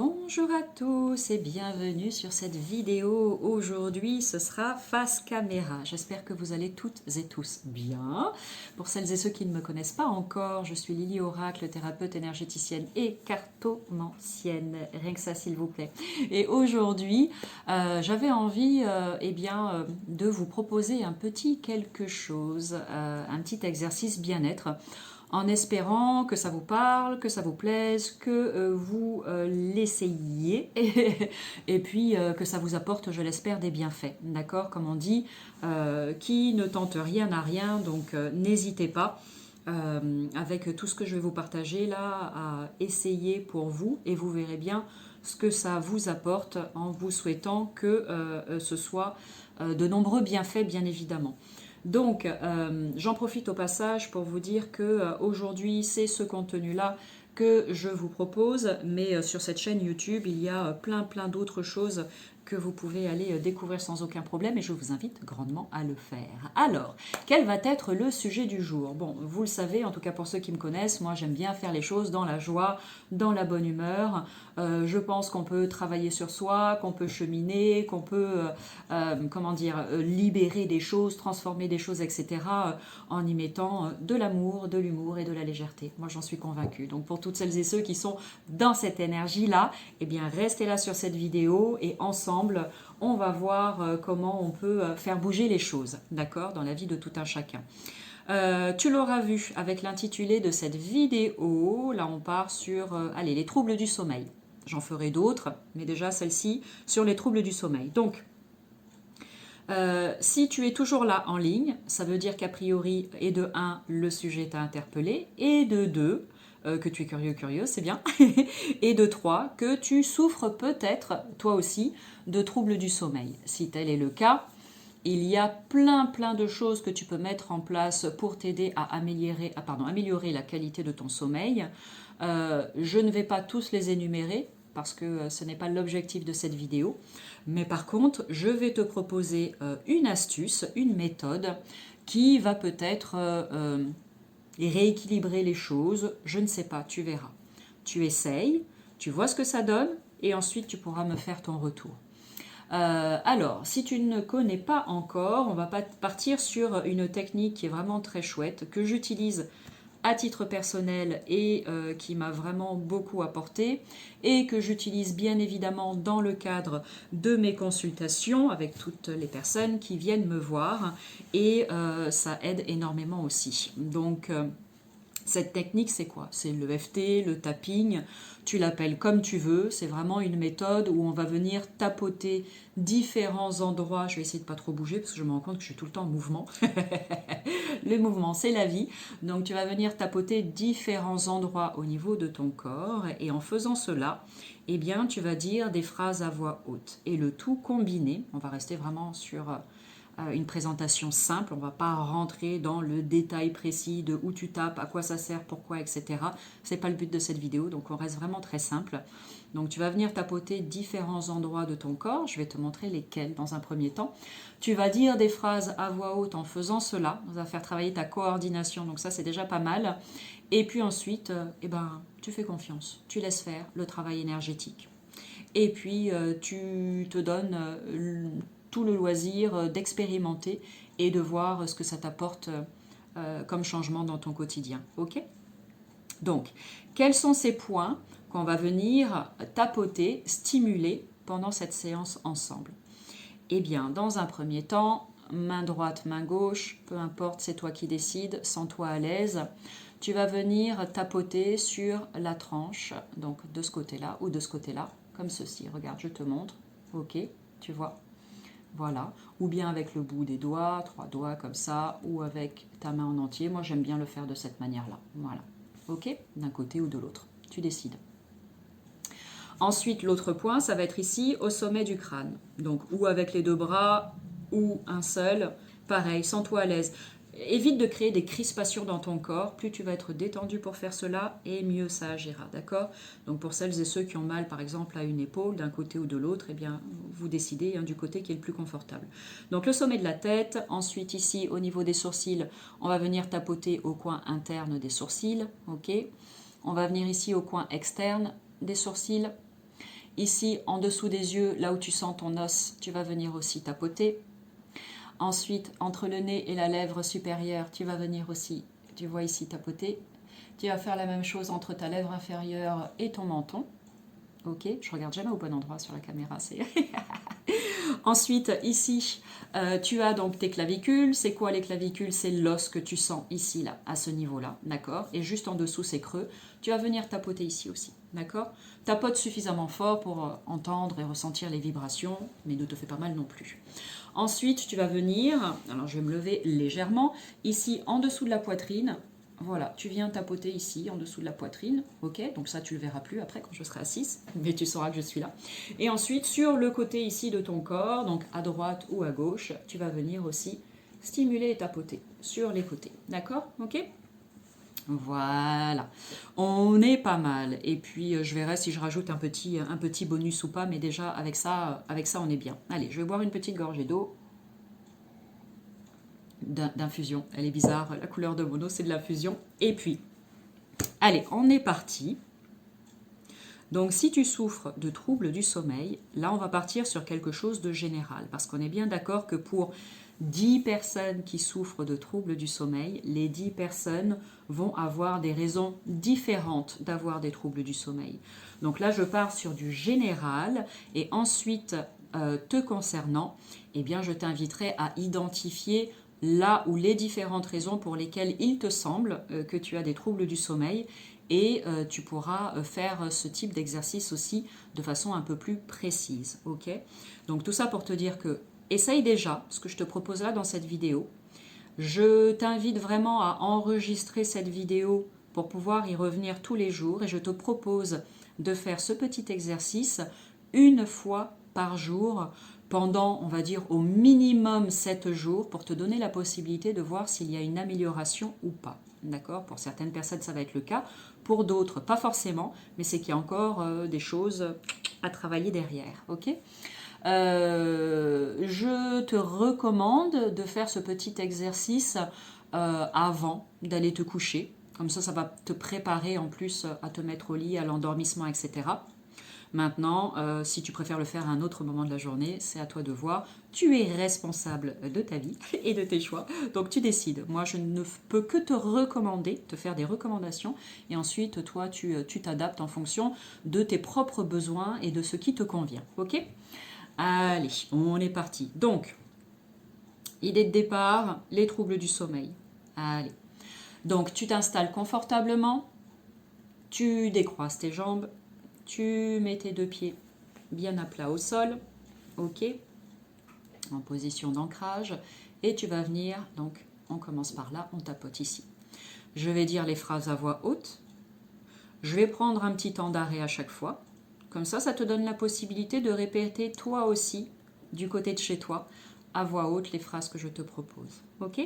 Bonjour à tous et bienvenue sur cette vidéo. Aujourd'hui, ce sera face caméra. J'espère que vous allez toutes et tous bien. Pour celles et ceux qui ne me connaissent pas encore, je suis Lily Oracle, thérapeute énergéticienne et cartomancienne. Rien que ça, s'il vous plaît. Et aujourd'hui, j'avais envie de vous proposer un petit quelque chose, un petit exercice bien-être, en espérant que ça vous parle, que ça vous plaise, que vous l'essayiez et puis que ça vous apporte, je l'espère, des bienfaits. D'accord? Comme on dit, qui ne tente rien n'a rien, donc n'hésitez pas. Avec tout ce que je vais vous partager là, à essayer pour vous et vous verrez bien ce que ça vous apporte en vous souhaitant que ce soit de nombreux bienfaits, bien évidemment. Donc, j'en profite au passage pour vous dire que aujourd'hui, c'est ce contenu-là que je vous propose, mais sur cette chaîne YouTube, il y a plein d'autres choses que vous pouvez aller découvrir sans aucun problème et je vous invite grandement à le faire. Alors, quel va être le sujet du jour? Bon, vous le savez, en tout cas pour ceux qui me connaissent, moi j'aime bien faire les choses dans la joie, dans la bonne humeur. Je pense qu'on peut travailler sur soi, qu'on peut cheminer, qu'on peut, libérer des choses, transformer des choses, etc. En y mettant de l'amour, de l'humour et de la légèreté. Moi j'en suis convaincue. Donc pour toutes celles et ceux qui sont dans cette énergie-là, eh bien restez là sur cette vidéo et ensemble, on va voir comment on peut faire bouger les choses, d'accord, dans la vie de tout un chacun. Tu l'auras vu avec l'intitulé de cette vidéo. Là, on part sur les troubles du sommeil. J'en ferai d'autres, mais déjà celle-ci sur les troubles du sommeil. Donc, si tu es toujours là en ligne, ça veut dire qu'a priori, et de 1, le sujet t'a interpellé, et de 2, que tu es curieux, c'est bien, et de 3, que tu souffres peut-être, toi aussi, de troubles du sommeil. Si tel est le cas, il y a plein de choses que tu peux mettre en place pour t'aider à améliorer la qualité de ton sommeil. Je ne vais pas tous les énumérer parce que ce n'est pas l'objectif de cette vidéo. Mais par contre, je vais te proposer une astuce, une méthode qui va peut-être rééquilibrer les choses. Je ne sais pas, tu verras. Tu essayes, tu vois ce que ça donne et ensuite tu pourras me faire ton retour. Alors, si tu ne connais pas encore, on va partir sur une technique qui est vraiment très chouette, que j'utilise à titre personnel et qui m'a vraiment beaucoup apporté et que j'utilise bien évidemment dans le cadre de mes consultations avec toutes les personnes qui viennent me voir et ça aide énormément aussi. Donc, cette technique, c'est quoi? C'est le l'EFT, le tapping, tu l'appelles comme tu veux. C'est vraiment une méthode où on va venir tapoter différents endroits. Je vais essayer de pas trop bouger parce que je me rends compte que je suis tout le temps en mouvement. Le mouvement, c'est la vie. Donc tu vas venir tapoter différents endroits au niveau de ton corps et en faisant cela, eh bien, tu vas dire des phrases à voix haute. Et le tout combiné, on va rester vraiment sur une présentation simple, on ne va pas rentrer dans le détail précis de où tu tapes, à quoi ça sert, pourquoi, etc. Ce n'est pas le but de cette vidéo, donc on reste vraiment très simple. Donc tu vas venir tapoter différents endroits de ton corps, je vais te montrer lesquels dans un premier temps. Tu vas dire des phrases à voix haute en faisant cela, ça va faire travailler ta coordination, donc ça c'est déjà pas mal. Et puis ensuite, tu fais confiance, tu laisses faire le travail énergétique. Et puis tu te donnes tout le loisir d'expérimenter et de voir ce que ça t'apporte comme changement dans ton quotidien. Ok? Donc, quels sont ces points qu'on va venir tapoter, stimuler pendant cette séance ensemble? Eh bien, dans un premier temps, main droite, main gauche, peu importe, c'est toi qui décides, sens-toi à l'aise. Tu vas venir tapoter sur la tranche, donc de ce côté-là ou de ce côté-là, comme ceci. Regarde, je te montre. Ok, tu vois? Voilà, ou bien avec le bout des doigts, 3 doigts comme ça, ou avec ta main en entier. Moi, j'aime bien le faire de cette manière-là. Voilà, ok, d'un côté ou de l'autre, tu décides. Ensuite, l'autre point, ça va être ici, au sommet du crâne. Donc, ou avec les 2 bras, ou un seul. Pareil, sens-toi à l'aise. Évite de créer des crispations dans ton corps. Plus tu vas être détendu pour faire cela, et mieux ça agira, d'accord? Donc pour celles et ceux qui ont mal, par exemple, à une épaule, d'un côté ou de l'autre, eh bien, vous décidez du côté qui est le plus confortable. Donc le sommet de la tête. Ensuite, ici, au niveau des sourcils, on va venir tapoter au coin interne des sourcils, ok? On va venir ici au coin externe des sourcils. Ici, en dessous des yeux, là où tu sens ton os, tu vas venir aussi tapoter. Ensuite, entre le nez et la lèvre supérieure, tu vas venir aussi, tu vois ici, tapoter. Tu vas faire la même chose entre ta lèvre inférieure et ton menton. Ok, je regarde jamais au bon endroit sur la caméra. Ensuite, ici, tu as donc tes clavicules. C'est quoi les clavicules? C'est l'os que tu sens ici, là, à ce niveau-là, d'accord? Et juste en dessous, c'est creux. Tu vas venir tapoter ici aussi, d'accord? Tapote suffisamment fort pour entendre et ressentir les vibrations, mais ne te fais pas mal non plus. Ensuite, tu vas venir, alors je vais me lever légèrement, ici en dessous de la poitrine. Voilà, tu viens tapoter ici en dessous de la poitrine, ok? Donc ça tu le verras plus après quand je serai assise, mais tu sauras que je suis là. Et ensuite sur le côté ici de ton corps, donc à droite ou à gauche, tu vas venir aussi stimuler et tapoter sur les côtés, d'accord? Ok? Voilà, on est pas mal. Et puis je verrai si je rajoute un petit bonus ou pas, mais déjà avec ça on est bien. Allez, je vais boire une petite gorgée d'eau. D'infusion. Elle est bizarre, la couleur de mon eau, c'est de l'infusion. Et puis, allez, on est parti. Donc, si tu souffres de troubles du sommeil, là, on va partir sur quelque chose de général. Parce qu'on est bien d'accord que pour 10 personnes qui souffrent de troubles du sommeil, les 10 personnes vont avoir des raisons différentes d'avoir des troubles du sommeil. Donc là, je pars sur du général et ensuite, te concernant, eh bien, je t'inviterai à identifier là où les différentes raisons pour lesquelles il te semble que tu as des troubles du sommeil et tu pourras faire ce type d'exercice aussi de façon un peu plus précise. Ok? Donc tout ça pour te dire que essaye déjà ce que je te propose là dans cette vidéo. Je t'invite vraiment à enregistrer cette vidéo pour pouvoir y revenir tous les jours et je te propose de faire ce petit exercice une fois par jour pendant, on va dire, au minimum 7 jours pour te donner la possibilité de voir s'il y a une amélioration ou pas. D'accord? Pour certaines personnes, ça va être le cas. Pour d'autres, pas forcément, mais c'est qu'il y a encore des choses à travailler derrière. Ok? Je te recommande de faire ce petit exercice avant d'aller te coucher. Comme ça va te préparer en plus à te mettre au lit, à l'endormissement, etc. Maintenant, si tu préfères le faire à un autre moment de la journée, c'est à toi de voir. Tu es responsable de ta vie et de tes choix, donc tu décides. Moi, je ne peux que te recommander, te faire des recommandations, et ensuite, toi, tu t'adaptes en fonction de tes propres besoins et de ce qui te convient. Ok? Allez, on est parti. Donc, idée de départ, les troubles du sommeil. Allez. Donc, tu t'installes confortablement, tu décroises tes jambes, tu mets tes deux pieds bien à plat au sol, ok, en position d'ancrage, et tu vas venir, donc on commence par là, on tapote ici. Je vais dire les phrases à voix haute, je vais prendre un petit temps d'arrêt à chaque fois, comme ça te donne la possibilité de répéter toi aussi, du côté de chez toi, à voix haute les phrases que je te propose, ok?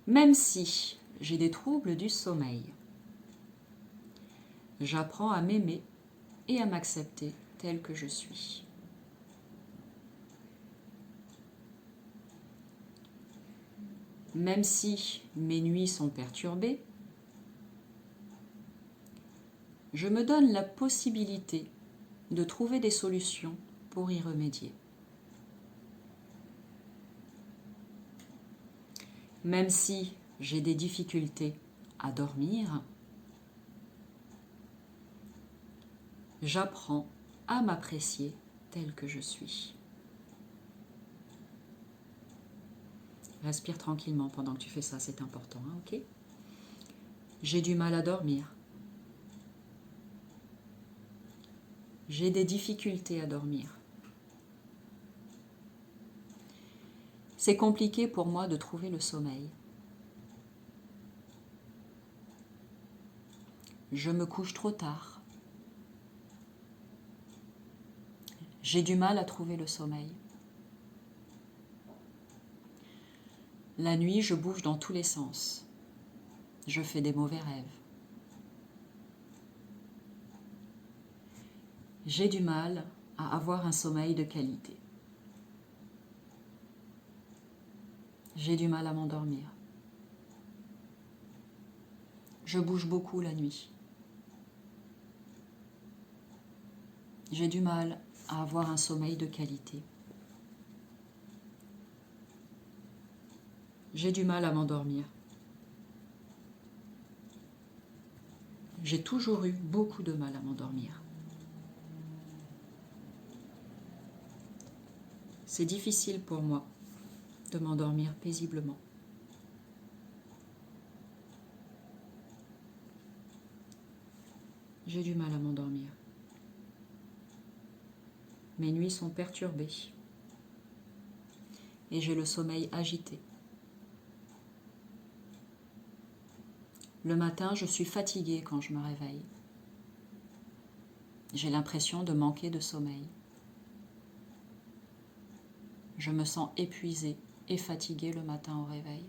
Même si j'ai des troubles du sommeil, j'apprends à m'aimer et à m'accepter tel que je suis. Même si mes nuits sont perturbées, je me donne la possibilité de trouver des solutions pour y remédier. Même si j'ai des difficultés à dormir, j'apprends à m'apprécier tel que je suis. Respire tranquillement pendant que tu fais ça, c'est important, hein, ok? J'ai du mal à dormir. J'ai des difficultés à dormir. C'est compliqué pour moi de trouver le sommeil. Je me couche trop tard. J'ai du mal à trouver le sommeil. La nuit, je bouge dans tous les sens. Je fais des mauvais rêves. J'ai du mal à avoir un sommeil de qualité. J'ai du mal à m'endormir. Je bouge beaucoup la nuit. J'ai du mal à avoir un sommeil de qualité. J'ai du mal à m'endormir. J'ai toujours eu beaucoup de mal à m'endormir. C'est difficile pour moi de m'endormir paisiblement. J'ai du mal à m'endormir. Mes nuits sont perturbées et j'ai le sommeil agité. Le matin, je suis fatiguée quand je me réveille. J'ai l'impression de manquer de sommeil. Je me sens épuisée et fatiguée le matin au réveil.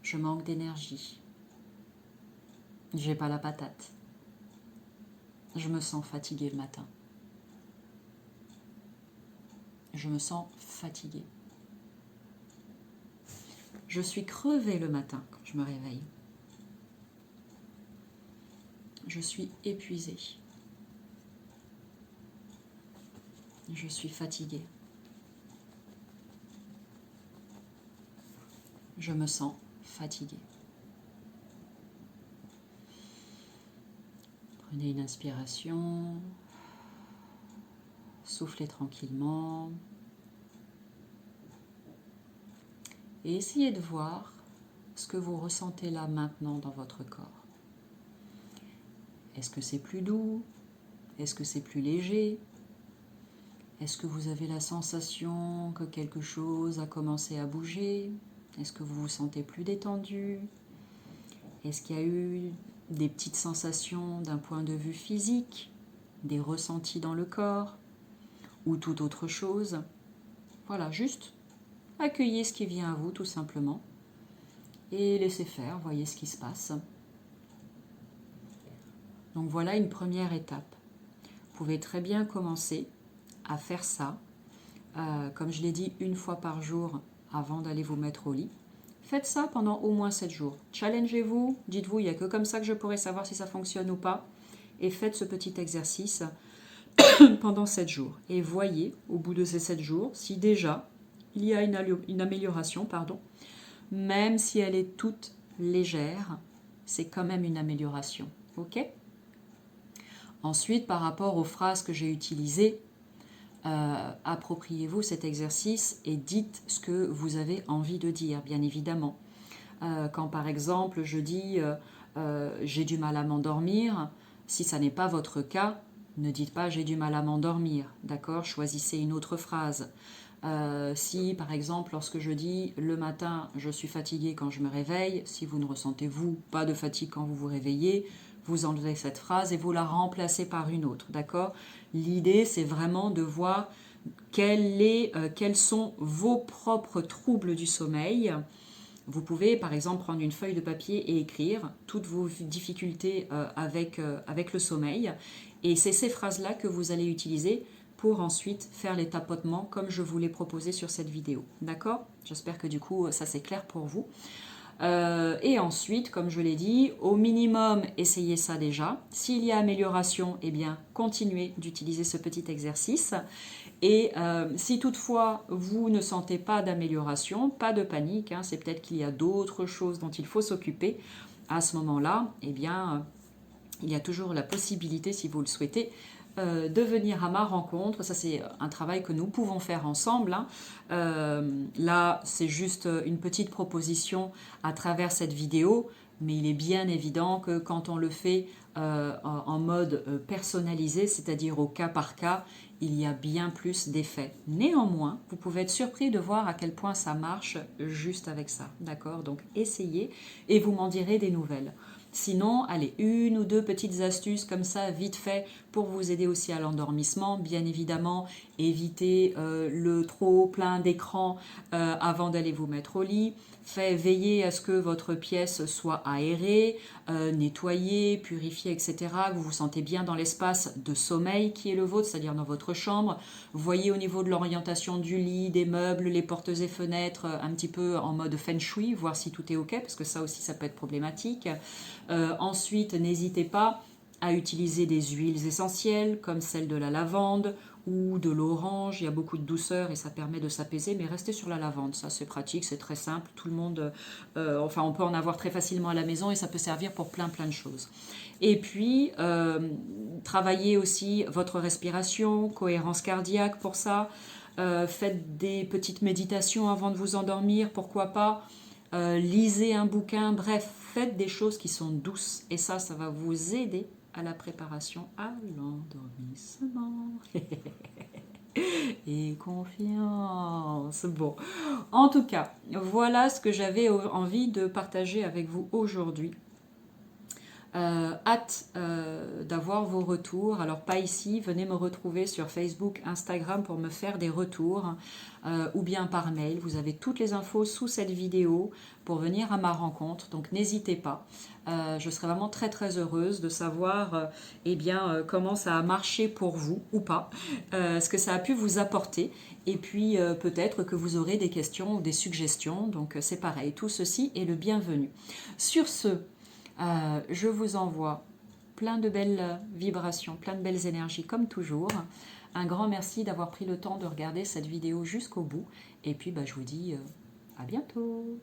Je manque d'énergie. J'ai pas la patate. Je me sens fatiguée le matin. Je me sens fatiguée. Je suis crevée le matin quand je me réveille. Je suis épuisée. Je suis fatiguée. Je me sens fatiguée. Prenez une inspiration. Soufflez tranquillement. Et essayez de voir ce que vous ressentez là maintenant dans votre corps. Est-ce que c'est plus doux? Est-ce que c'est plus léger? Est-ce que vous avez la sensation que quelque chose a commencé à bouger? Est-ce que vous vous sentez plus détendu? Est-ce qu'il y a eu des petites sensations d'un point de vue physique, des ressentis dans le corps ou toute autre chose? Voilà, juste accueillez ce qui vient à vous tout simplement et laissez faire, voyez ce qui se passe. Donc voilà une première étape. Vous pouvez très bien commencer à faire ça, comme je l'ai dit, une fois par jour avant d'aller vous mettre au lit. Faites ça pendant au moins 7 jours. Challengez-vous, dites-vous, il n'y a que comme ça que je pourrais savoir si ça fonctionne ou pas. Et faites ce petit exercice pendant 7 jours. Et voyez, au bout de ces 7 jours, si déjà il y a une amélioration, même si elle est toute légère, c'est quand même une amélioration. Ok ? Ensuite, par rapport aux phrases que j'ai utilisées, appropriez-vous cet exercice et dites ce que vous avez envie de dire, bien évidemment. Quand par exemple je dis j'ai du mal à m'endormir, si ça n'est pas votre cas, ne dites pas j'ai du mal à m'endormir, d'accord? Choisissez une autre phrase. Si par exemple lorsque je dis le matin je suis fatiguée quand je me réveille, si vous ne ressentez vous pas de fatigue quand vous vous réveillez, vous enlevez cette phrase et vous la remplacez par une autre, d'accord? L'idée c'est vraiment de voir quels sont vos propres troubles du sommeil. Vous pouvez par exemple prendre une feuille de papier et écrire toutes vos difficultés avec le sommeil. Et c'est ces phrases-là que vous allez utiliser pour ensuite faire les tapotements comme je vous l'ai proposé sur cette vidéo. D'accord? J'espère que du coup ça c'est clair pour vous. Et ensuite, comme je l'ai dit, au minimum, essayez ça déjà. S'il y a amélioration, eh bien, continuez d'utiliser ce petit exercice. Et si toutefois vous ne sentez pas d'amélioration, pas de panique, c'est peut-être qu'il y a d'autres choses dont il faut s'occuper. À ce moment-là, eh bien, il y a toujours la possibilité, si vous le souhaitez, de venir à ma rencontre. Ça, c'est un travail que nous pouvons faire ensemble. Là, c'est juste une petite proposition à travers cette vidéo, mais il est bien évident que quand on le fait en mode personnalisé, c'est-à-dire au cas par cas, il y a bien plus d'effets. Néanmoins, vous pouvez être surpris de voir à quel point ça marche juste avec ça. D'accord? Donc, essayez et vous m'en direz des nouvelles. Sinon, allez, une ou deux petites astuces comme ça, vite fait, pour vous aider aussi à l'endormissement. Bien évidemment, évitez le trop plein d'écran avant d'aller vous mettre au lit. Veillez à ce que votre pièce soit aérée, nettoyée, purifiée, etc. Que vous vous sentez bien dans l'espace de sommeil qui est le vôtre, c'est-à-dire dans votre chambre. Voyez au niveau de l'orientation du lit, des meubles, les portes et fenêtres, un petit peu en mode feng shui, voir si tout est ok, parce que ça aussi, ça peut être problématique. Ensuite, n'hésitez pas à utiliser des huiles essentielles comme celle de la lavande ou de l'orange. Il y a beaucoup de douceur et ça permet de s'apaiser, mais restez sur la lavande, ça c'est pratique, c'est très simple, tout le monde, enfin on peut en avoir très facilement à la maison et ça peut servir pour plein de choses. Et puis, travaillez aussi votre respiration, cohérence cardiaque pour ça. Faites des petites méditations avant de vous endormir, pourquoi pas. Lisez un bouquin, bref, faites des choses qui sont douces et ça va vous aider à la préparation à l'endormissement. Et confiance. Bon, en tout cas, voilà ce que j'avais envie de partager avec vous aujourd'hui. Hâte d'avoir vos retours. Alors pas ici, venez me retrouver sur Facebook, Instagram pour me faire des retours ou bien par mail. Vous avez toutes les infos sous cette vidéo pour venir à ma rencontre. Donc n'hésitez pas. Je serai vraiment très heureuse de savoir comment ça a marché pour vous ou pas, ce que ça a pu vous apporter. Et puis peut-être que vous aurez des questions ou des suggestions. Donc c'est pareil, tout ceci est le bienvenu. Sur ce, je vous envoie plein de belles vibrations, plein de belles énergies comme toujours. Un grand merci d'avoir pris le temps de regarder cette vidéo jusqu'au bout. Et puis je vous dis à bientôt.